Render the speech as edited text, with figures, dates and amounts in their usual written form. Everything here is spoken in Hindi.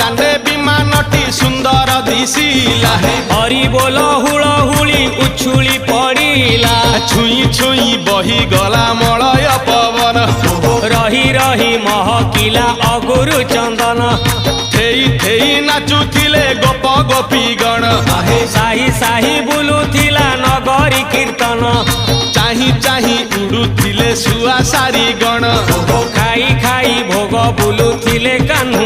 दांडे विमानटी सुंदर दिशिला हरि बोल हुलहुली उछुली पड़िला छुई छुई बही गला मलय पवन रही रही महकिला अगुरु चंदन थेई थेई नाचुथिले गोप गोपी गण साही साही बुलुथिला नगरी कीर्तन चाही चाही उड़ुथिले सुआ सारी गण खाई खाई भोग बुलुथिले कान्हा